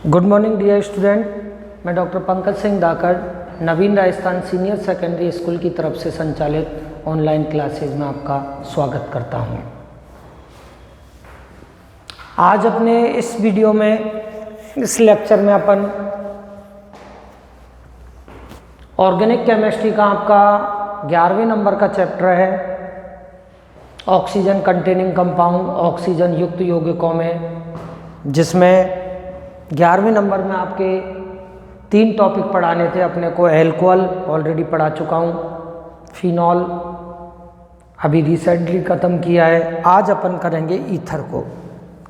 Good morning dear student, मैं doctor Pankaj Singh धाकड़ नवीन Rajasthan senior secondary school की तरफ से संचालित ऑनलाइन क्लासेज में आपका स्वागत करता हूं। आज अपने इस वीडियो में, इस लेक्चर में अपन ऑर्गेनिक केमिस्ट्री का आपका 11वें नंबर का चैप्टर है ऑक्सीजन कंटेनिंग कंपाउंड, ऑक्सीजन युक्त यौगिकों में, जिसमें 11वें नंबर में आपके 3 टॉपिक पढ़ाने थे। अपने को एल्कोहल ऑलरेडी पढ़ा चुका हूँ, फिनॉल अभी रिसेंटली ख़त्म किया है। आज अपन करेंगे ईथर को।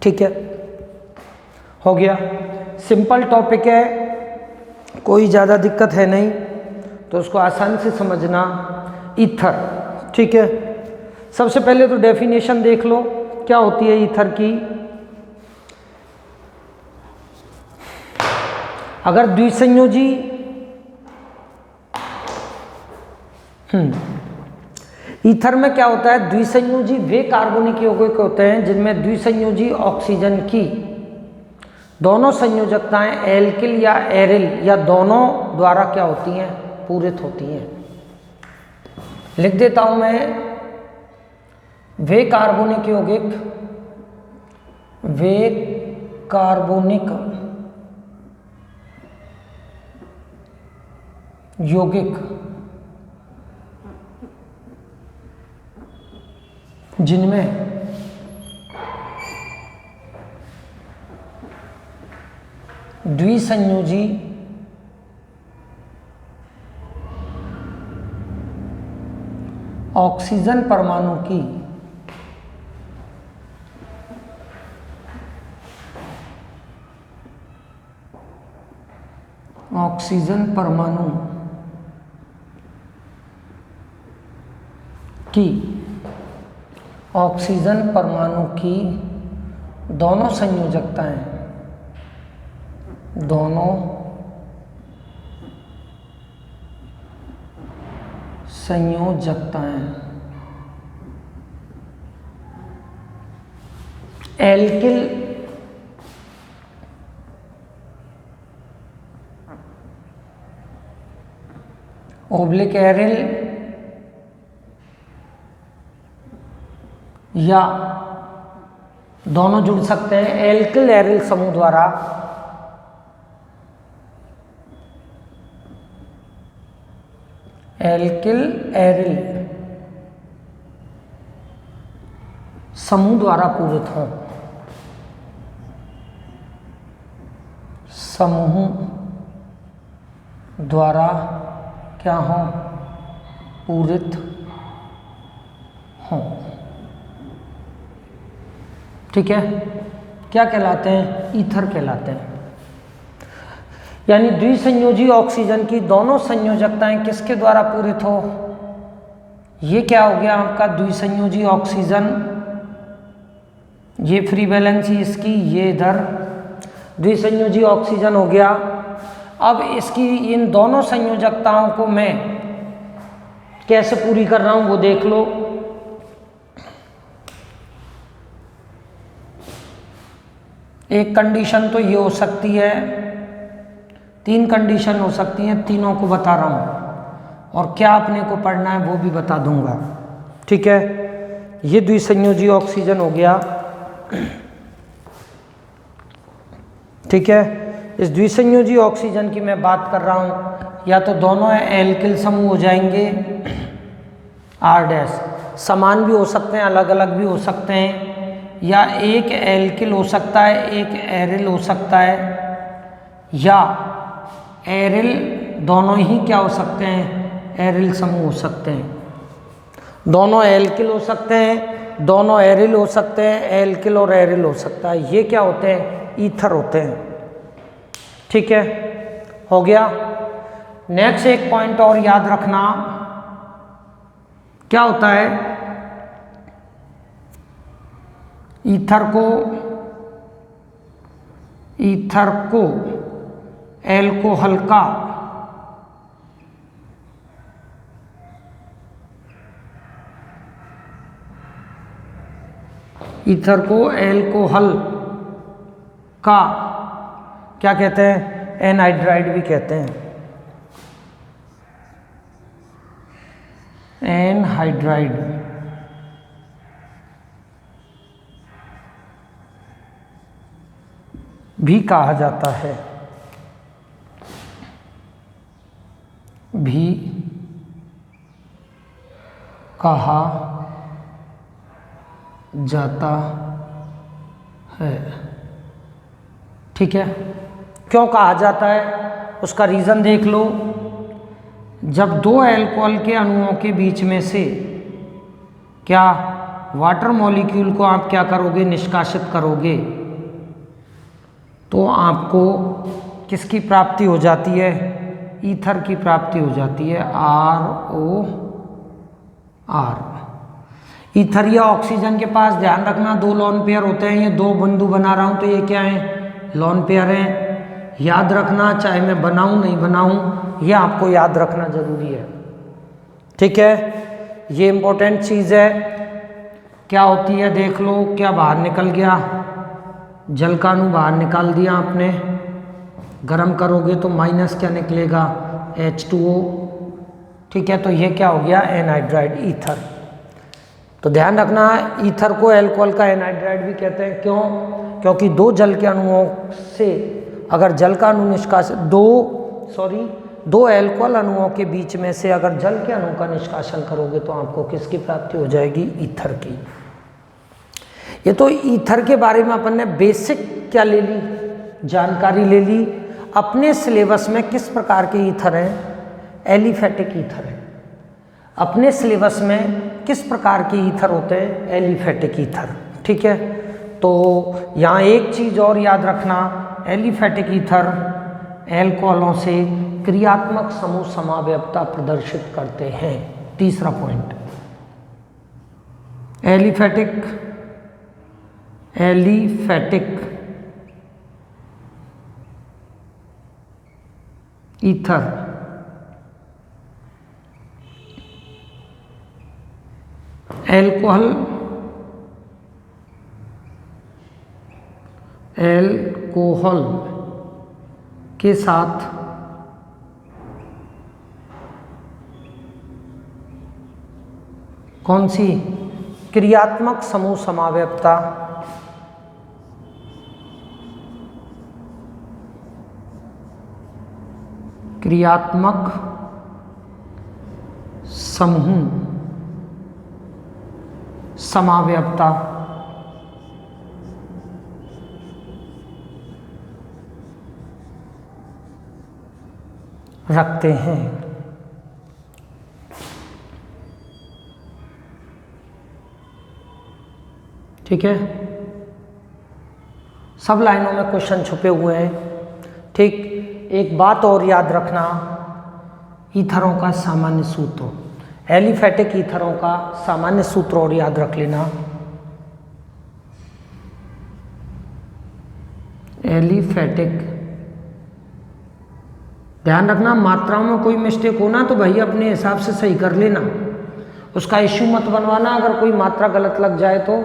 ठीक है, हो गया। सिंपल टॉपिक है, कोई ज़्यादा दिक्कत है नहीं, तो उसको आसान से समझना। ईथर, ठीक है। सबसे पहले तो डेफिनेशन देख लो, क्या होती है ईथर की। अगर द्विसंयोजी ईथर में क्या होता है, द्विसंयोजी वे कार्बनिक यौगिक होते हैं जिनमें द्विसंयोजी ऑक्सीजन की दोनों संयोजकताएं एल्किल या एरिल या दोनों द्वारा क्या होती हैं, पूरित होती हैं। लिख देता हूं मैं, वे कार्बनिक यौगिक, वे कार्बनिक यौगिक जिनमें द्विसंयोजी ऑक्सीजन परमाणु की ऑक्सीजन परमाणु की ऑक्सीजन परमाणु की दोनों संयोजकताएं, दोनों संयोजकताएं एल्किल ओब्लिक एरिल या दोनों जुड़ सकते हैं एल्किल एरिल समूह द्वारा एल्किल एरिल समूह द्वारा पूरित हों, समूह द्वारा क्या हों, पूरित हों। ठीक है, क्या कहलाते हैं, ईथर कहलाते हैं। यानी द्विसंयोजी ऑक्सीजन की दोनों संयोजकताएं किसके द्वारा पूरित हो। ये क्या हो गया आपका द्विसंयोजी ऑक्सीजन, ये फ्री वैलेंसी इसकी, ये इधर द्विसंयोजी ऑक्सीजन हो गया। अब इसकी इन दोनों संयोजकताओं को मैं कैसे पूरी कर रहा हूं वो देख लो। एक कंडीशन तो ये हो सकती है, 3 कंडीशन हो सकती हैं, तीनों को बता रहा हूं और क्या अपने को पढ़ना है वो भी बता दूंगा। ठीक है, ये द्विसंयोजी ऑक्सीजन हो गया। ठीक है, इस द्विसंयोजी ऑक्सीजन की मैं बात कर रहा हूं, या तो दोनों एल्किल समूह हो जाएंगे R-, समान भी हो सकते हैं, अलग अलग भी हो सकते हैं, या एक एल्किल हो सकता है, एक एरिल हो सकता है, या एरिल दोनों ही क्या हो सकते हैं, एरिल समूह हो सकते हैं। दोनों एल्किल हो सकते हैं, दोनों एरिल हो सकते हैं, एल्किल और एरिल हो सकता है। ये क्या होते हैं, ईथर होते हैं। ठीक है, हो गया। नेक्स्ट एक पॉइंट और याद रखना, क्या होता है, ईथर को एल्कोहल का ईथर को एल्कोहल का क्या कहते हैं, एनहाइड्राइड भी कहते हैं, एनहाइड्राइड। भी कहा जाता है, भी कहा जाता है। ठीक है, क्यों कहा जाता है उसका रीज़न देख लो। जब दो अल्कोहल के अणुओं के बीच में से क्या वाटर मॉलिक्यूल को आप क्या करोगे, निष्कासित करोगे, तो आपको किसकी प्राप्ति हो जाती है, ईथर की प्राप्ति हो जाती है, ROR। ईथर या ऑक्सीजन के पास ध्यान रखना 2 लोन पेयर होते हैं, ये 2 बिंदु बना रहा हूं तो ये क्या है, लोन पेयर हैं। याद रखना, चाहे मैं बनाऊं नहीं बनाऊं, ये आपको याद रखना जरूरी है। ठीक है, ये इंपॉर्टेंट चीज़ है। क्या होती है देख लो, क्या बाहर निकल गया, जल का अणु बाहर निकाल दिया आपने, गर्म करोगे तो माइनस क्या निकलेगा, H2O। ठीक है, तो ये क्या हो गया, एनहाइड्राइड, ईथर। तो ध्यान रखना, ईथर को अल्कोहल का एनहाइड्राइड भी कहते हैं। क्यों, क्योंकि 2 जल के अणुओं से अगर जल का अणु निष्कासन, 2 अल्कोहल अणुओं के बीच में से अगर जल के अणु का निष्कासन करोगे तो आपको किसकी प्राप्ति हो जाएगी, ईथर की। ये तो ईथर के बारे में अपन ने बेसिक क्या ले ली, जानकारी ले ली। अपने सिलेबस में किस प्रकार के ईथर हैं, एलिफेटिक ईथर है। अपने सिलेबस में किस प्रकार के ईथर होते हैं, एलिफेटिक ईथर। ठीक है, तो यहाँ एक चीज़ और याद रखना, एलिफेटिक ईथर एल्कोहलों से क्रियात्मक समूह समावयवता प्रदर्शित करते हैं। तीसरा पॉइंट, एलिफेटिक ईथर एल्कोहल के साथ कौन सी क्रियात्मक समूह समावयवता क्रियात्मक समूह समावयवता रखते हैं। ठीक है, सब लाइनों में क्वेश्चन छुपे हुए हैं। ठीक, एक बात और याद रखना, ईथरों का सामान्य सूत्र, एलिफेटिक ईथरों का सामान्य सूत्र और याद रख लेना। एलिफेटिक, ध्यान रखना मात्राओं में कोई मिस्टेक होना तो भाई अपने हिसाब से सही कर लेना, उसका इश्यू मत बनवाना। अगर कोई मात्रा गलत लग जाए तो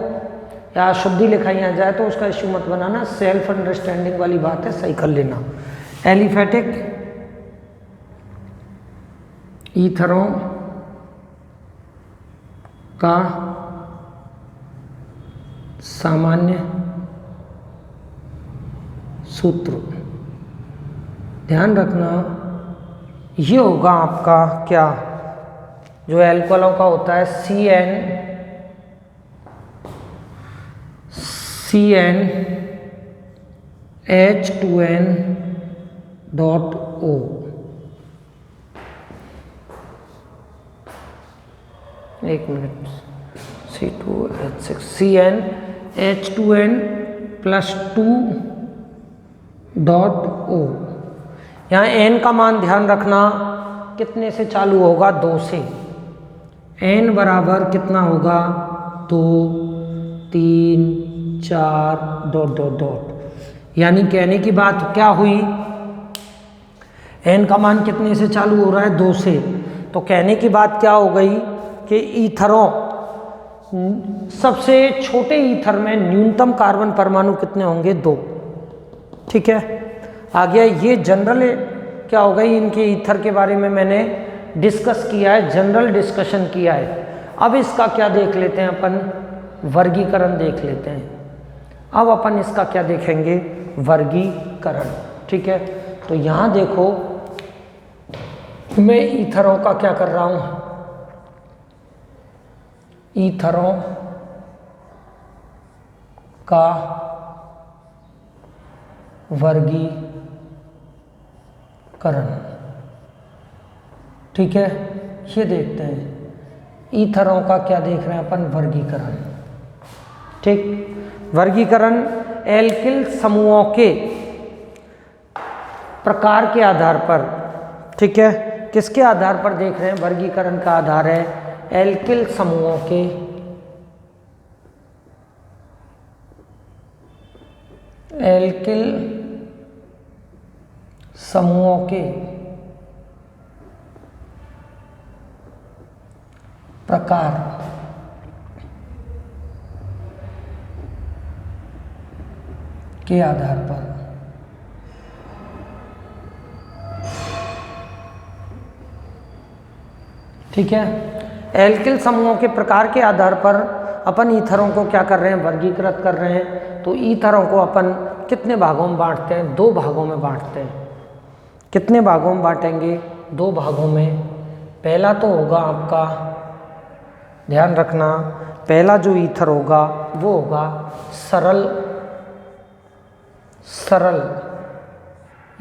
या शुद्धि लिखाई आ जाए तो उसका इश्यू मत बनाना, सेल्फ अंडरस्टैंडिंग वाली बात है, सही कर लेना। एलिफेटिक ईथरों का सामान्य सूत्र, ध्यान रखना ये होगा आपका क्या, जो एल्कोहलों का होता है CnH2n.O। एक मिनट, C2H6 CnH2n+2.O। यहाँ n का मान ध्यान रखना कितने से चालू होगा, 2 से। n बराबर कितना होगा, 2 3 4 ... यानी कहने की बात क्या हुई, n का मान कितने से चालू हो रहा है, 2 से। तो कहने की बात क्या हो गई कि ईथरों, सबसे छोटे ईथर में न्यूनतम कार्बन परमाणु कितने होंगे, 2। ठीक है, आ गया। ये जनरल क्या हो गई, इनके ईथर के बारे में मैंने डिस्कस किया है, जनरल डिस्कशन किया है। अब इसका क्या देख लेते हैं अपन, वर्गीकरण देख लेते हैं। अब अपन इसका क्या देखेंगे, वर्गीकरण। ठीक है, तो यहाँ देखो मैं ईथरों का क्या कर रहा हूँ, ईथरों का वर्गीकरण। ठीक है, ये देखते हैं ईथरों का क्या देख रहे हैं अपन, वर्गीकरण। ठीक, वर्गीकरण एल्किल समूहों के प्रकार के आधार पर, ठीक है, किसके आधार पर देख रहे हैं, वर्गीकरण का आधार है एल्किल समूहों के प्रकार के आधार पर। ठीक है, एल्किल समूहों के प्रकार के आधार पर अपन ईथरों को क्या कर रहे हैं, वर्गीकृत कर रहे हैं। तो ईथरों को अपन कितने भागों में बांटते हैं, 2 भागों में बांटते हैं। कितने भागों में बांटेंगे, 2 भागों में। पहला तो होगा आपका, ध्यान रखना, पहला जो ईथर होगा वो होगा सरल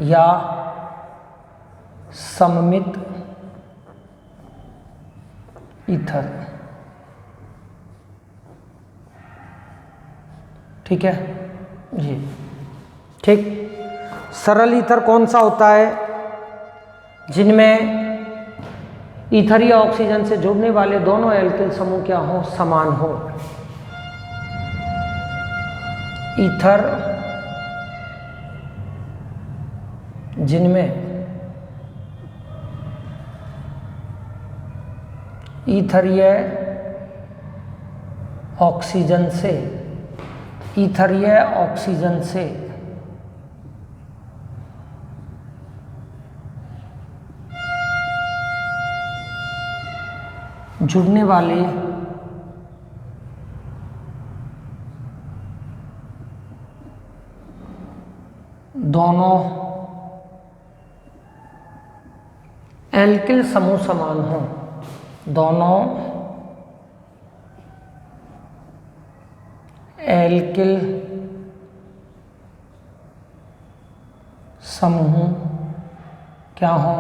या सममित ईथर। ठीक है जी, ठीक। सरल ईथर कौन सा होता है, जिनमें ईथर या ऑक्सीजन से जुड़ने वाले दोनों एल्किल समूह क्या हो, समान हो। ईथर जिनमें ईथरीय ऑक्सीजन से जुड़ने वाले दोनों एल्किल समूह समान हों, दोनों एल्किल समूह क्या हो,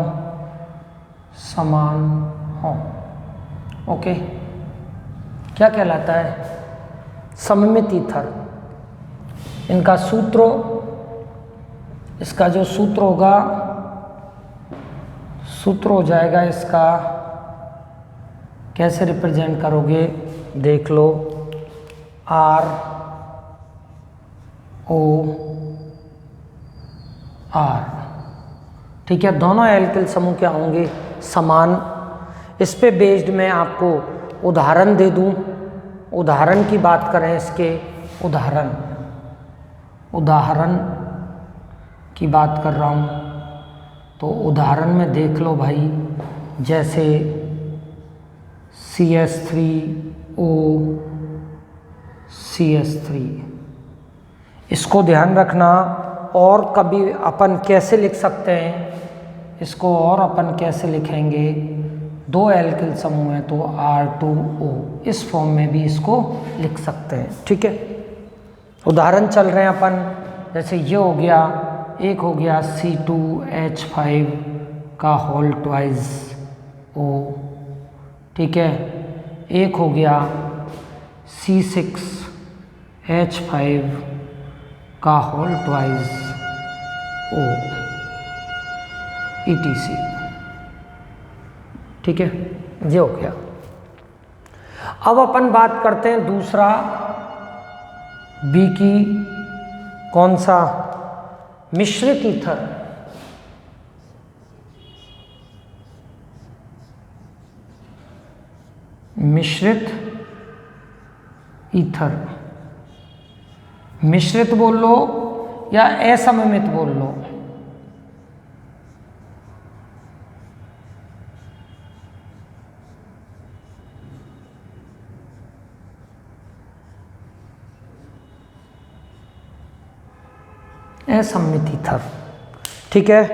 समान हो। ओके, क्या कहलाता है, सममित ईथर। इनका सूत्र, इसका जो सूत्र होगा, सूत्र हो जाएगा इसका, कैसे रिप्रेजेंट करोगे, देख लो, ROR। ठीक है, दोनों एल्किल समूह क्या होंगे, समान। इस पे बेस्ड मैं आपको उदाहरण दे दूं, उदाहरण की बात करें, इसके उदाहरण की बात कर रहा हूं, तो उदाहरण में देख लो भाई, जैसे CH3O CH3, इसको ध्यान रखना। और कभी अपन कैसे लिख सकते हैं इसको, और अपन कैसे लिखेंगे, 2 एल्किल समूह है तो R2O, इस फॉर्म में भी इसको लिख सकते हैं। ठीक है, उदाहरण चल रहे हैं अपन, जैसे ये हो गया, एक हो गया C2H5 का होल ट्वाइस O। ठीक है, एक हो गया C6H5 का होल ट्वाइस O, ETC। ठीक है, ये हो गया। अब अपन बात करते हैं दूसरा बी की, कौन सा, मिश्रित ईथर। मिश्रित ईथर, मिश्रित बोल लो या असममित बोल लो, असम्मित ईथर। ठीक है,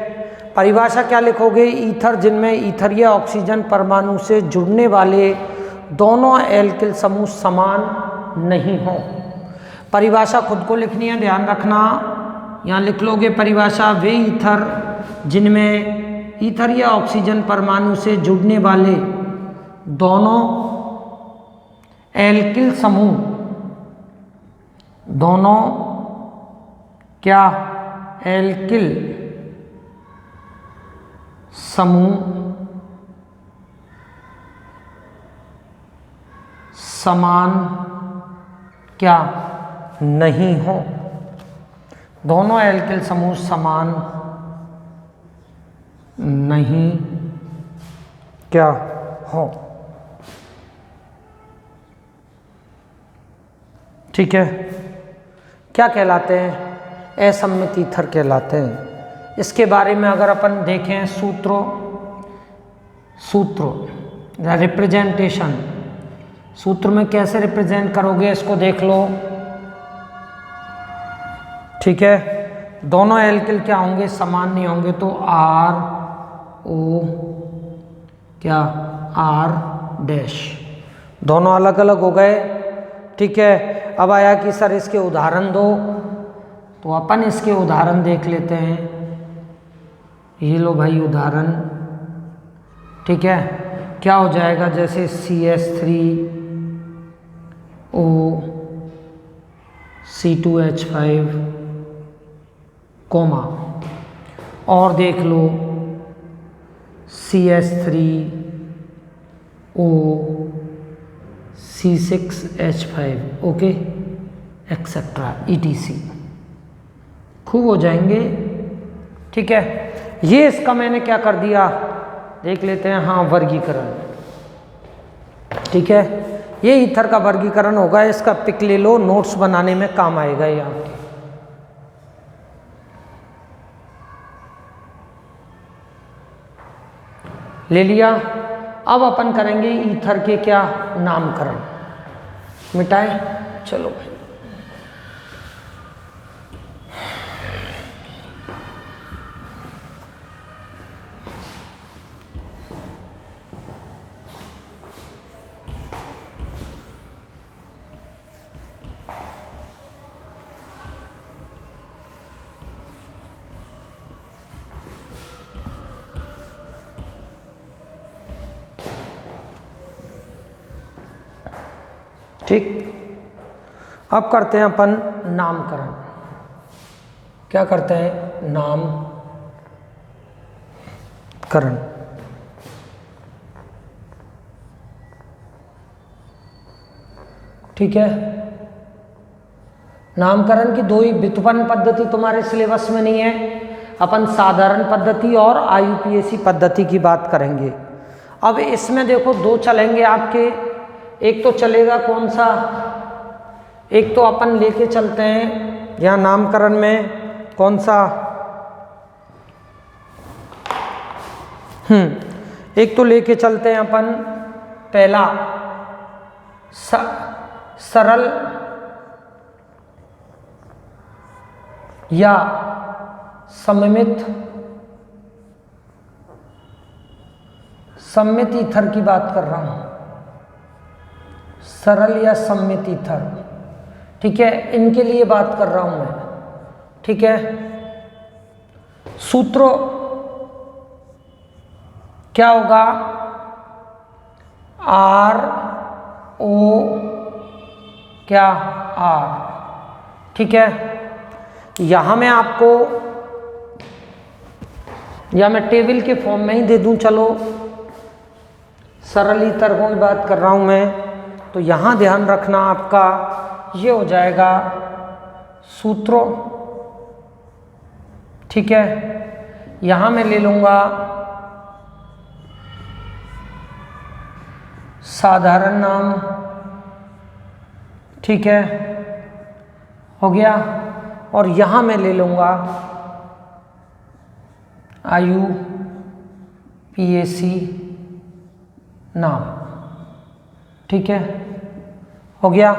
परिभाषा क्या लिखोगे? ईथर जिनमें ईथरीय ऑक्सीजन परमाणु से जुड़ने वाले दोनों एल्किल समूह समान नहीं हो। परिभाषा खुद को लिखनी है, ध्यान रखना। यहाँ लिख लोगे परिभाषा, वे ईथर जिनमें ईथरीय ऑक्सीजन परमाणु से जुड़ने वाले दोनों एल्किल समूह, दोनों क्या? एल्किल समूह समान क्या? नहीं हो। दोनों एल्किल समूह समान नहीं क्या हो। ठीक है, क्या कहलाते हैं? असम्मित ईथर कहलाते हैं। इसके बारे में अगर अपन देखें सूत्र रिप्रेजेंटेशन, सूत्र में कैसे रिप्रेजेंट करोगे इसको देख लो। ठीक है, दोनों एल्किल क्या होंगे? समान नहीं होंगे, तो RO क्या? R डैश, दोनों अलग अलग हो गए। ठीक है, अब आया कि सर इसके उदाहरण दो, तो अपन इसके उदाहरण देख लेते हैं। ये लो भाई उदाहरण। ठीक है, क्या हो जाएगा? जैसे CH3O C2H5 कोमा, और देख लो CH3O C6H5, okay, etcetera ETC, खूब हो जाएंगे। ठीक है, ये इसका मैंने क्या कर दिया देख लेते हैं। हाँ, वर्गीकरण। ठीक है, ये ईथर का वर्गीकरण होगा। इसका पिक ले लो, नोट्स बनाने में काम आएगा ये आपके। ले लिया। अब अपन करेंगे ईथर के क्या? नामकरण। मिटाए, चलो भाई। ठीक, अब करते हैं अपन नामकरण। क्या करते हैं? नामकरण। ठीक है, नामकरण की दो ही व्युत्पन्न पद्धति तुम्हारे सिलेबस में नहीं है। अपन साधारण पद्धति और IUPAC पद्धति की बात करेंगे। अब इसमें देखो दो चलेंगे आपके। एक तो चलेगा कौन सा? एक तो अपन लेके चलते हैं यहाँ नामकरण में कौन सा? एक तो लेके चलते हैं अपन पहला सरल या सममित ईथर की बात कर रहा हूं। सरल या सममित ईथर, ठीक है, इनके लिए बात कर रहा हूं मैं। ठीक है, सूत्र क्या होगा? RO क्या? R। ठीक है, यहां मैं आपको या मैं टेबल के फॉर्म में ही दे दूं। चलो, सरल ईथर की बात कर रहा हूं मैं, तो यहां ध्यान रखना आपका ये हो जाएगा सूत्रों। ठीक है, यहां मैं ले लूंगा साधारण नाम। ठीक है, हो गया। और यहां मैं ले लूंगा IUPAC नाम। ठीक है, हो गया।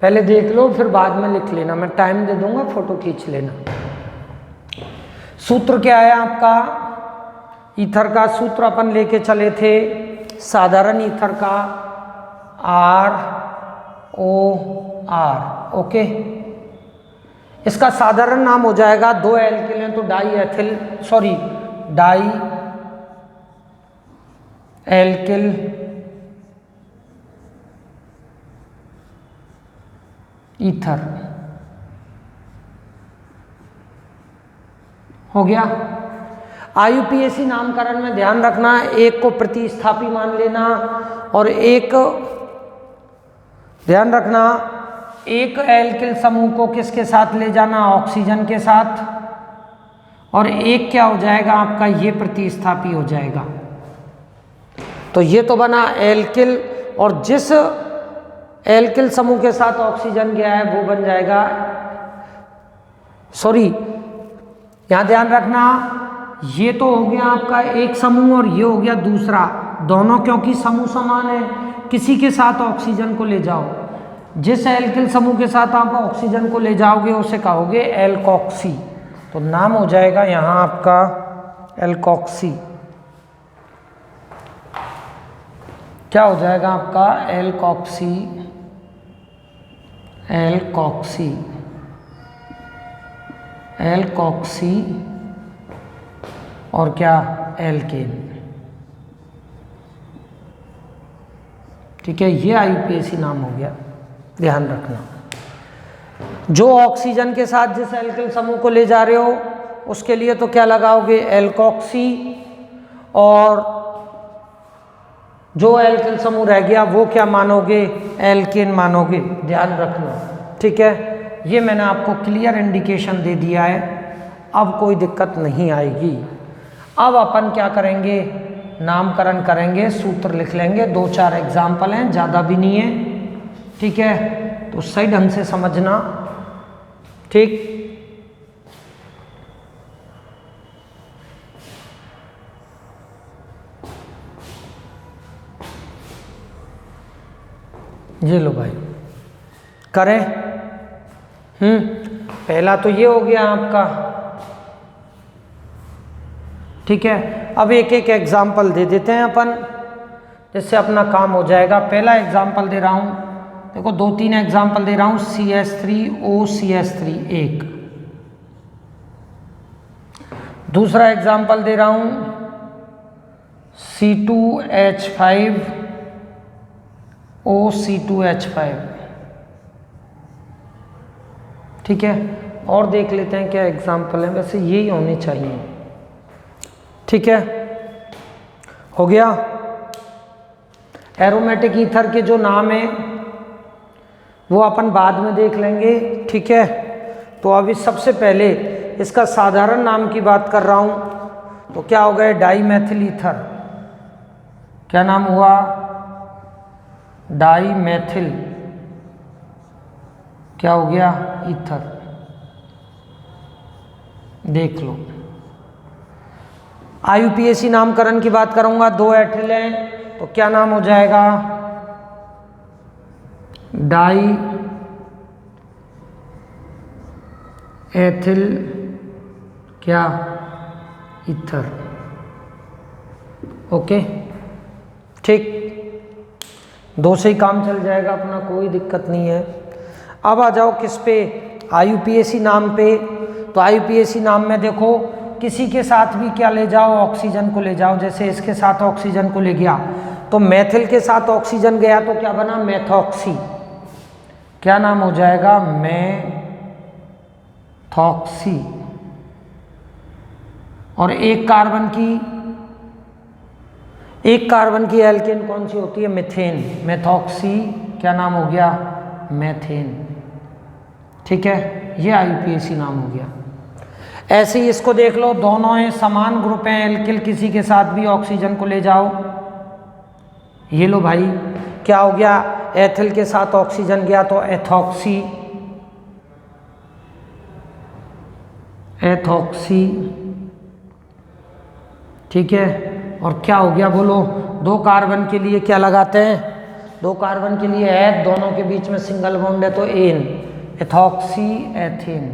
पहले देख लो फिर बाद में लिख लेना, मैं टाइम दे दूंगा, फोटो खींच लेना। सूत्र क्या है आपका? ईथर का सूत्र अपन लेके चले थे, साधारण ईथर का ROR। ओके, इसका साधारण नाम हो जाएगा, 2 एल्किल हैं तो डाई एल्किल ईथर हो गया। IUPAC नामकरण में ध्यान रखना, एक को प्रतिस्थापी मान लेना और एक ध्यान रखना, एक एल्किल समूह को किसके साथ ले जाना? ऑक्सीजन के साथ, और एक क्या हो जाएगा आपका? ये प्रतिस्थापी हो जाएगा। तो ये तो बना एल्किल, और जिस एल्किल समूह के साथ ऑक्सीजन गया है वो बन जाएगा, सॉरी यहां ध्यान रखना, ये तो हो गया आपका एक समूह और ये हो गया दूसरा, दोनों क्योंकि समूह समान है, किसी के साथ ऑक्सीजन को ले जाओ, जिस एल्किल समूह के साथ आप ऑक्सीजन को ले जाओगे उसे कहोगे एल्कोक्सी। तो नाम हो जाएगा यहां आपका एल्कोक्सी। क्या हो जाएगा आपका? एल्कोक्सी। और क्या? एल्केन। ठीक है, ये IUPAC नाम हो गया, ध्यान रखना। जो ऑक्सीजन के साथ जिस एल्किल समूह को ले जा रहे हो उसके लिए तो क्या लगाओगे? एल्कोक्सी, और जो एल्किल समूह रह गया वो क्या मानोगे? एल्केन मानोगे, ध्यान रखना। ठीक है, ये मैंने आपको क्लियर इंडिकेशन दे दिया है, अब कोई दिक्कत नहीं आएगी। अब अपन क्या करेंगे? नामकरण करेंगे, सूत्र लिख लेंगे, 2-4 एग्जाम्पल हैं, ज़्यादा भी नहीं है। ठीक है, तो सही ढंग से समझना। ठीक, ये लो भाई, करें। पहला तो ये हो गया आपका। ठीक है, अब एक एक एग्जाम्पल दे देते हैं अपन, जिससे अपना काम हो जाएगा। पहला एग्जाम्पल दे रहा हूं, देखो 2-3 एग्जाम्पल दे रहा हूं। CH3OCH3 एक। दूसरा एग्जाम्पल दे रहा हूं C2H5OC2H5। ठीक है, और देख लेते हैं क्या एग्जाम्पल है, वैसे यही होने चाहिए। ठीक है, हो गया। एरोमेटिक ईथर के जो नाम है वो अपन बाद में देख लेंगे। ठीक है, तो अभी सबसे पहले इसका साधारण नाम की बात कर रहा हूं, तो क्या हो गया? Dimethyl ether. क्या नाम हुआ? डाईमेथिल। क्या हो गया? ईथर। देख लो। IUPAC नामकरण की बात करूंगा, 2 एथिल हैं तो क्या नाम हो जाएगा? डाई एथिल क्या? ईथर। ओके, ठीक, 2 से ही काम चल जाएगा अपना, कोई दिक्कत नहीं है। अब आ जाओ किस पे? IUPAC नाम पे। तो IUPAC नाम में देखो, किसी के साथ भी क्या ले जाओ? ऑक्सीजन को ले जाओ। जैसे इसके साथ ऑक्सीजन को ले गया तो मेथिल के साथ ऑक्सीजन गया तो क्या बना? मेथॉक्सी। क्या नाम हो जाएगा? मेथॉक्सी। और एक कार्बन की एल्केन कौन सी होती है? मिथेन। मेथॉक्सी क्या नाम हो गया? मेथेन। ठीक है, ये IUPAC नाम हो गया। ऐसे ही इसको देख लो, दोनों हैं, समान ग्रुप हैं एल्किल, किसी के साथ भी ऑक्सीजन को ले जाओ। ये लो भाई, क्या हो गया? एथिल के साथ ऑक्सीजन गया तो एथॉक्सी। ठीक है, और क्या हो गया बोलो? 2 कार्बन के लिए क्या लगाते हैं? 2 कार्बन के लिए है, दोनों के बीच में सिंगल बॉन्ड है तो एन, एथॉक्सी एथेन।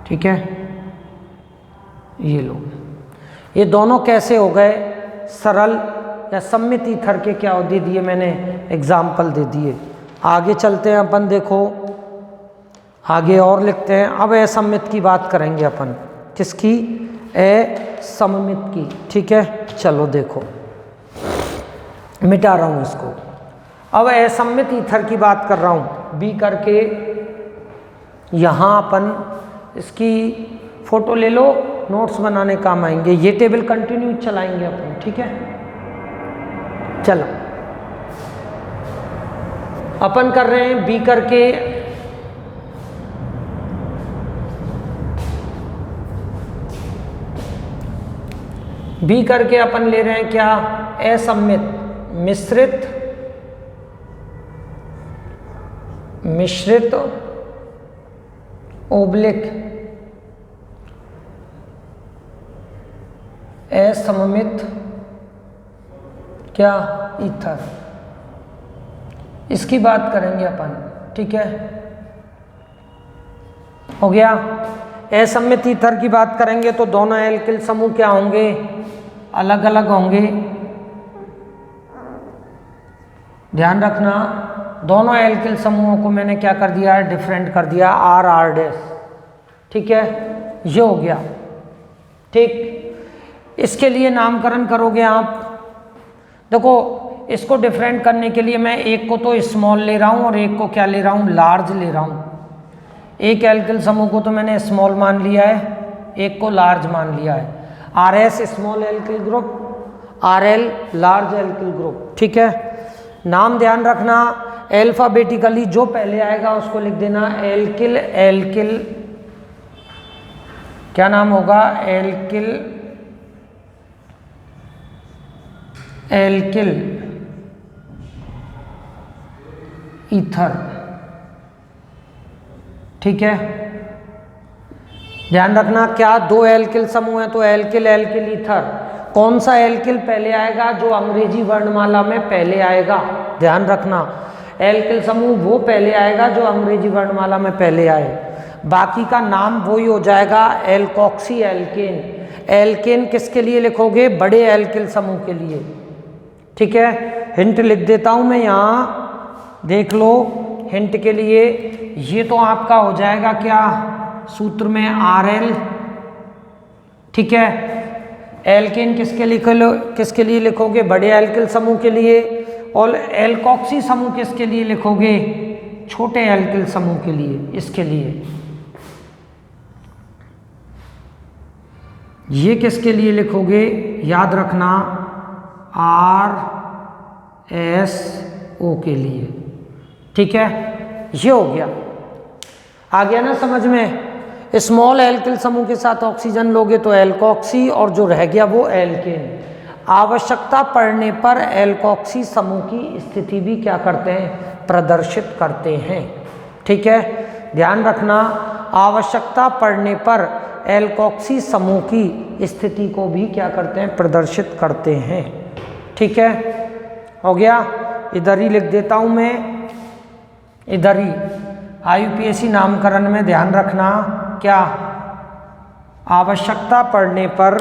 ठीक है, ये लो, ये दोनों कैसे हो गए, सरल या सममित ईथर के क्या दे दिए मैंने, एग्जाम्पल दे दिए। आगे चलते हैं अपन, देखो आगे और लिखते हैं। अब असममित की बात करेंगे अपन, किसकी, असममित की। ठीक है, चलो देखो मिटा रहा हूँ इसको। अब असममित ईथर की बात कर रहा हूँ, बी करके यहाँ अपन इसकी फोटो ले लो, नोट्स बनाने काम आएंगे। ये टेबल कंटिन्यू चलाएंगे अपन, ठीक है। चलो अपन कर रहे हैं बी करके अपन ले रहे हैं क्या, असममित मिश्रित ओब्लिक असममित क्या, ईथर, इसकी बात करेंगे अपन। ठीक है, हो गया। असममित ईथर की बात करेंगे तो दोनों एल्किल समूह क्या होंगे, अलग अलग होंगे। ध्यान रखना, दोनों एल्किल समूहों को मैंने क्या कर दिया, डिफरेंट कर दिया, आर आर डैश। ठीक है, ये हो गया। ठीक, इसके लिए नामकरण करोगे आप। देखो इसको डिफरेंट करने के लिए मैं एक को तो स्मॉल ले रहा हूं और एक को क्या ले रहा हूं, लार्ज ले रहा हूं। एक एल्किल समूह को तो मैंने स्मॉल मान लिया है, एक को लार्ज मान लिया है। R S small alkyl group, R L large alkyl group. ठीक है, नाम ध्यान रखना, अल्फाबेटिकली जो पहले आएगा उसको लिख देना एल्किल। एल्किल क्या नाम होगा, एल्किल एल्किल ईथर। ठीक है, ध्यान रखना, क्या दो एल्किल समूह है तो एल्किल एल्किल ईथर। कौन सा एल्किल पहले आएगा, जो अंग्रेजी वर्णमाला में पहले आएगा। ध्यान रखना, एल्किल समूह वो पहले आएगा जो अंग्रेजी वर्णमाला में पहले आए, बाकी का नाम वही हो जाएगा एल्कोक्सी एल्केन। एल्केन किसके लिए लिखोगे, बड़े एल्किल समूह के लिए। ठीक है, हिंट लिख देता हूं मैं यहाँ, देख लो हिंट के लिए। ये तो आपका हो जाएगा क्या, सूत्र में आर एल। ठीक है, एल्केन किसके लिए लिखोगे, बड़े एल्किल समूह के लिए। और एल्कोक्सी समूह किसके लिए लिखोगे, छोटे एल्किल समूह के लिए, इसके लिए। ये किसके लिए लिखोगे, याद रखना आर एस ओ के लिए। ठीक है, ये हो गया, आ गया ना समझ में। स्मॉल एल्किल समूह के साथ ऑक्सीजन लोगे तो एल्कोक्सी, और जो रह गया वो एल्केन। आवश्यकता पड़ने पर एल्कोक्सी समूह की स्थिति भी क्या करते हैं, प्रदर्शित करते हैं। ठीक है, ध्यान रखना, आवश्यकता पड़ने पर एल्कोक्सी समूह की स्थिति को भी क्या करते हैं, प्रदर्शित करते हैं। ठीक है, हो गया। इधर ही लिख देता हूं मैं, इधर ही IUPAC नामकरण में ध्यान रखना, क्या, आवश्यकता पड़ने पर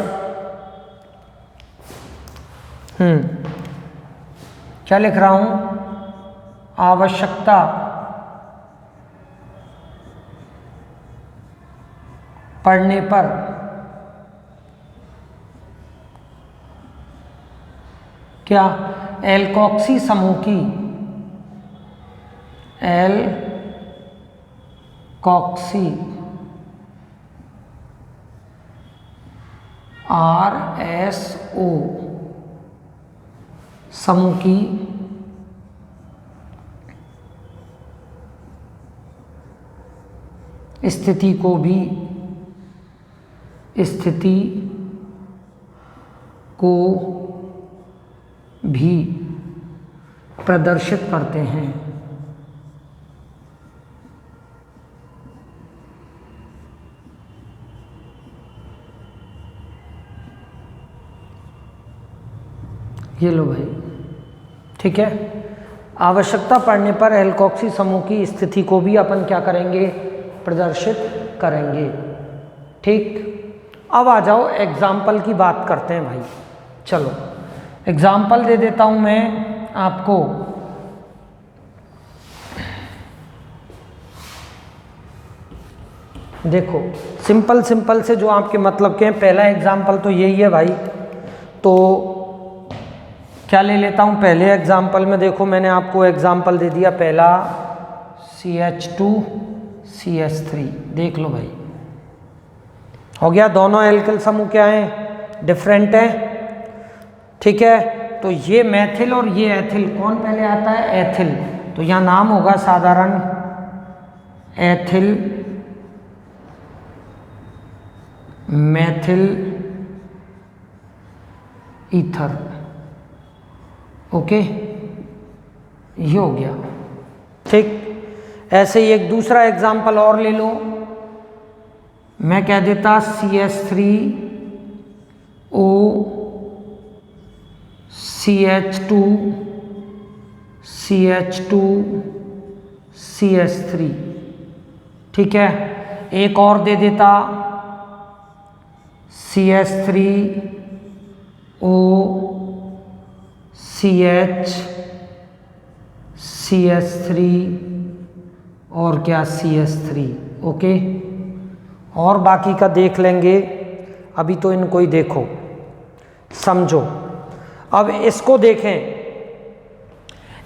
क्या लिख रहा हूं, आवश्यकता पड़ने पर क्या, एल्कोक्सी समूह की, एल्कोक्सी RSO समूह की स्थिति को भी प्रदर्शित करते हैं। ये लो भाई, ठीक है। आवश्यकता पड़ने पर एल्कोक्सी समूह की स्थिति को भी अपन क्या करेंगे, प्रदर्शित करेंगे। ठीक, अब आ जाओ एग्जाम्पल की बात करते हैं भाई। चलो एग्जाम्पल दे देता हूं मैं आपको। देखो सिंपल सिंपल से जो आपके मतलब के हैं, पहला एग्जाम्पल तो यही है भाई। तो क्या ले लेता हूँ पहले एग्जाम्पल में, देखो मैंने आपको एग्जाम्पल दे दिया पहला CH2CH3, देख लो भाई हो गया। दोनों एल्किल समूह क्या हैं, डिफरेंट हैं। ठीक है, तो ये मैथिल और ये एथिल, कौन पहले आता है, एथिल। तो यहाँ नाम होगा साधारण एथिल मैथिल ईथर। ओके, ये हो गया। ठीक, ऐसे ही एक दूसरा एग्जाम्पल और ले लो, मैं कह देता CH3O CH2 CH2 CH3। ठीक है, एक और दे देता CH3O CH CH3 और क्या CH3। ओके, और बाकी का देख लेंगे, अभी तो इनको ही देखो समझो। अब इसको देखें,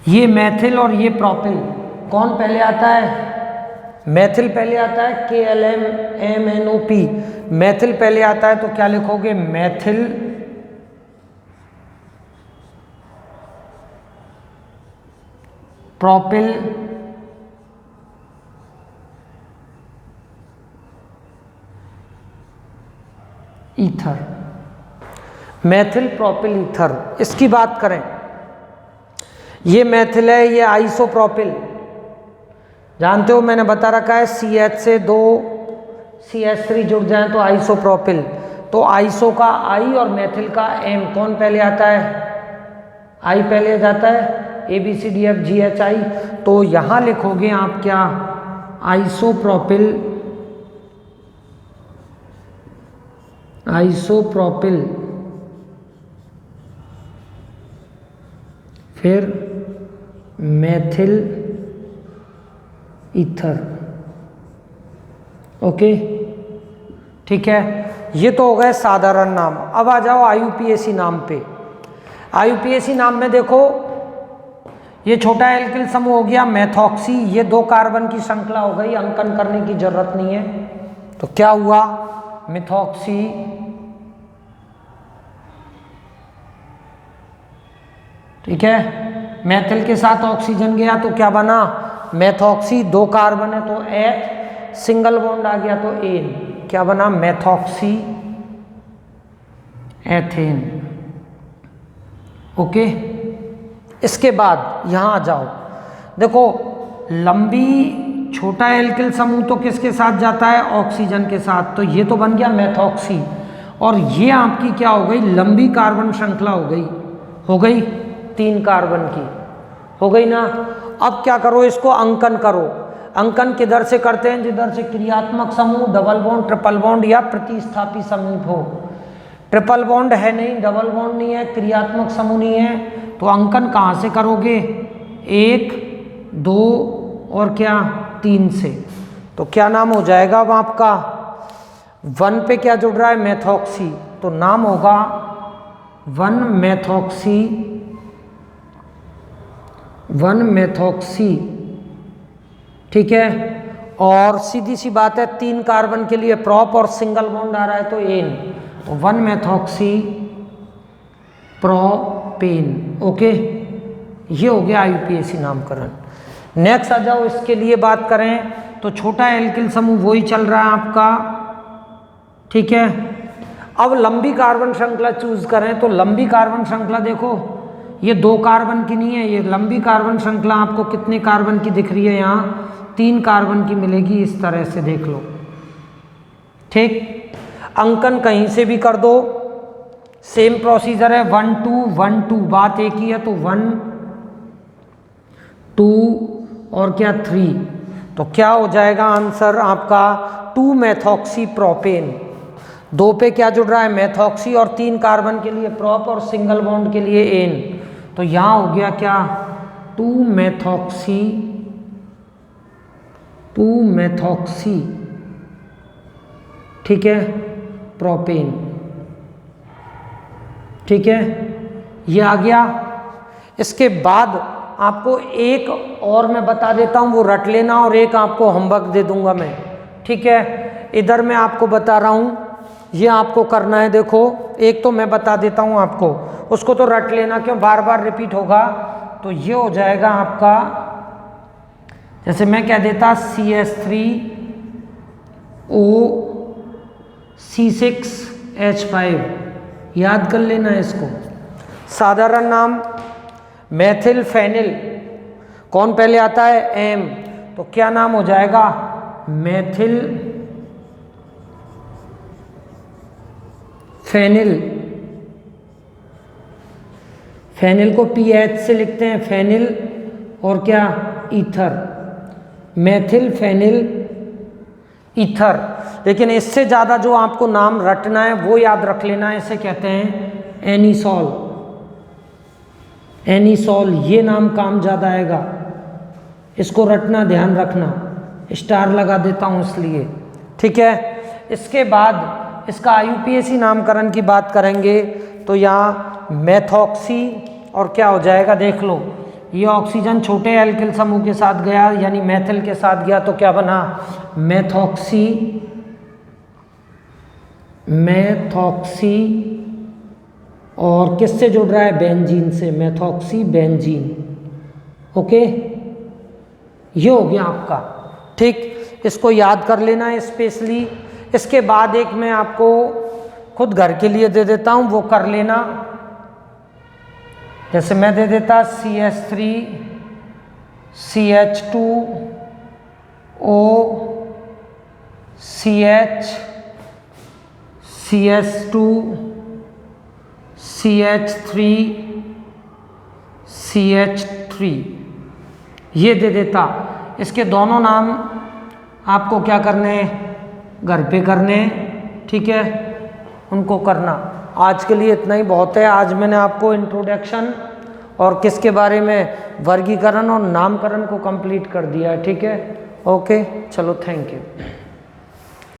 ये मैथिल और ये प्रोपिल, कौन पहले आता है, मैथिल पहले आता है, KLMNOP, मैथिल पहले आता है। तो क्या लिखोगे, Maithil propyl ether, Maithil propyl ether. इसकी बात करें, ये मैथिल है, ये आइसोप्रोपिल, जानते हो मैंने बता रखा है CH से 2 CH3 जुड़ जाए तो आइसोप्रोपिल। तो आइसो का I और मैथिल का M, कौन पहले आता है, I पहले जाता है, ABCDFGHI। तो यहां लिखोगे आप क्या, आइसोप्रोपिल, आइसोप्रोपिल, फिर मैथिल ईथर। ओके, ठीक है, ये तो हो गए साधारण नाम। अब आ जाओ IUPAC नाम पे। IUPAC नाम में देखो, ये छोटा एल्किल समूह हो गया मेथॉक्सी, ये 2 कार्बन की श्रृंखला हो गई, अंकन करने की जरूरत नहीं है। तो क्या हुआ, मिथॉक्सी ठीक है, मैथिल के साथ ऑक्सीजन गया तो क्या बना, मेथॉक्सी, 2 कार्बन है तो H, सिंगल बॉन्ड आ गया तो एन, क्या बना, मेथॉक्सी एथेन। ओके, इसके बाद यहां आ जाओ, देखो लंबी छोटा एल्किल समूह तो किसके साथ जाता है, ऑक्सीजन के साथ। तो ये तो बन गया मेथॉक्सी, और ये आपकी क्या हो गई, लंबी कार्बन श्रृंखला हो गई 3 कार्बन की, हो गई ना। अब क्या करो, इसको अंकन करो। अंकन किधर से करते हैं, जिधर से क्रियात्मक समूह, डबल बॉन्ड, ट्रिपल बॉन्ड या प्रतिस्थापी समूह हो। ट्रिपल बॉन्ड है नहीं, डबल बॉन्ड नहीं है, क्रियात्मक समूह नहीं है, तो अंकन कहाँ से करोगे, 1, 2 और क्या 3 से। तो क्या नाम हो जाएगा अब आपका, 1 पे क्या जुड़ रहा है, मेथॉक्सी, तो नाम होगा 1 मेथॉक्सी। ठीक है, और सीधी सी बात है 3 कार्बन के लिए प्रॉप और सिंगल बॉन्ड आ रहा है तो एन, तो 1 मेथॉक्सी प्रोपेन। ओके, ये हो गया IUPAC नामकरण। नेक्स्ट आ जाओ, इसके लिए बात करें तो छोटा एल्किल समूह वही चल रहा है आपका। ठीक है, अब लंबी कार्बन श्रृंखला चूज करें तो लंबी कार्बन श्रृंखला देखो, ये 2 कार्बन की नहीं है, ये लंबी कार्बन श्रृंखला आपको कितने कार्बन की दिख रही है, यहाँ 3 कार्बन की मिलेगी, इस तरह से देख लो। ठीक, अंकन कहीं से भी कर दो, सेम प्रोसीजर है, 1 2 1 2, बात एक ही है, तो 1 2 और क्या 3, तो क्या हो जाएगा आंसर आपका 2 मेथॉक्सी प्रोपेन। 2 पे क्या जुड़ रहा है, मेथॉक्सी, और 3 कार्बन के लिए प्रोप और सिंगल बॉन्ड के लिए एन, तो यहाँ हो गया क्या 2 मेथॉक्सी, ठीक है, प्रोपेन, ठीक है, ये आ गया। इसके बाद आपको एक और मैं बता देता हूँ, वो रट लेना, और एक आपको होमवर्क दे दूंगा मैं, ठीक है। इधर मैं आपको बता रहा हूँ, ये आपको करना है। देखो एक तो मैं बता देता हूँ आपको, उसको तो रट लेना, क्यों बार बार रिपीट होगा। तो ये हो जाएगा आपका, जैसे मैं कह देता CH3O C6H5, याद कर लेना इसको। साधारण नाम मेथिल फेनिल, कौन पहले आता है, एम, तो क्या नाम हो जाएगा, मेथिल फेनिल। फेनिल को PH से लिखते हैं, फेनिल और क्या ईथर, मेथिल फेनिल ईथर। लेकिन इससे ज़्यादा जो आपको नाम रटना है वो याद रख लेना है, इसे कहते हैं एनिसॉल। एनिसॉल ये नाम काम ज़्यादा आएगा, इसको रटना, ध्यान रखना, स्टार लगा देता हूँ इसलिए, ठीक है। इसके बाद इसका IUPAC नामकरण की बात करेंगे तो यहाँ मेथॉक्सी और क्या हो जाएगा, देख लो, ये ऑक्सीजन छोटे एल्किल समूह के साथ गया, यानी मेथिल के साथ गया, तो क्या बना, मेथॉक्सी, और किससे जुड़ रहा है, बेंजीन से, मेथॉक्सी बेंजीन, ओके, ये हो गया आपका, ठीक। इसको याद कर लेना है स्पेशली। इसके बाद एक मैं आपको खुद घर के लिए दे देता हूँ, वो कर लेना। जैसे मैं दे देता CH3 CH2O CH CH2 CH3 CH3, ये दे देता। इसके दोनों नाम आपको क्या करने हैं, घर पे करने हैं, ठीक है, उनको करना। आज के लिए इतना ही बहुत है। आज मैंने आपको इंट्रोडक्शन और किसके बारे में, वर्गीकरण और नामकरण को कंप्लीट कर दिया है, ठीक है, ओके, चलो, थैंक यू।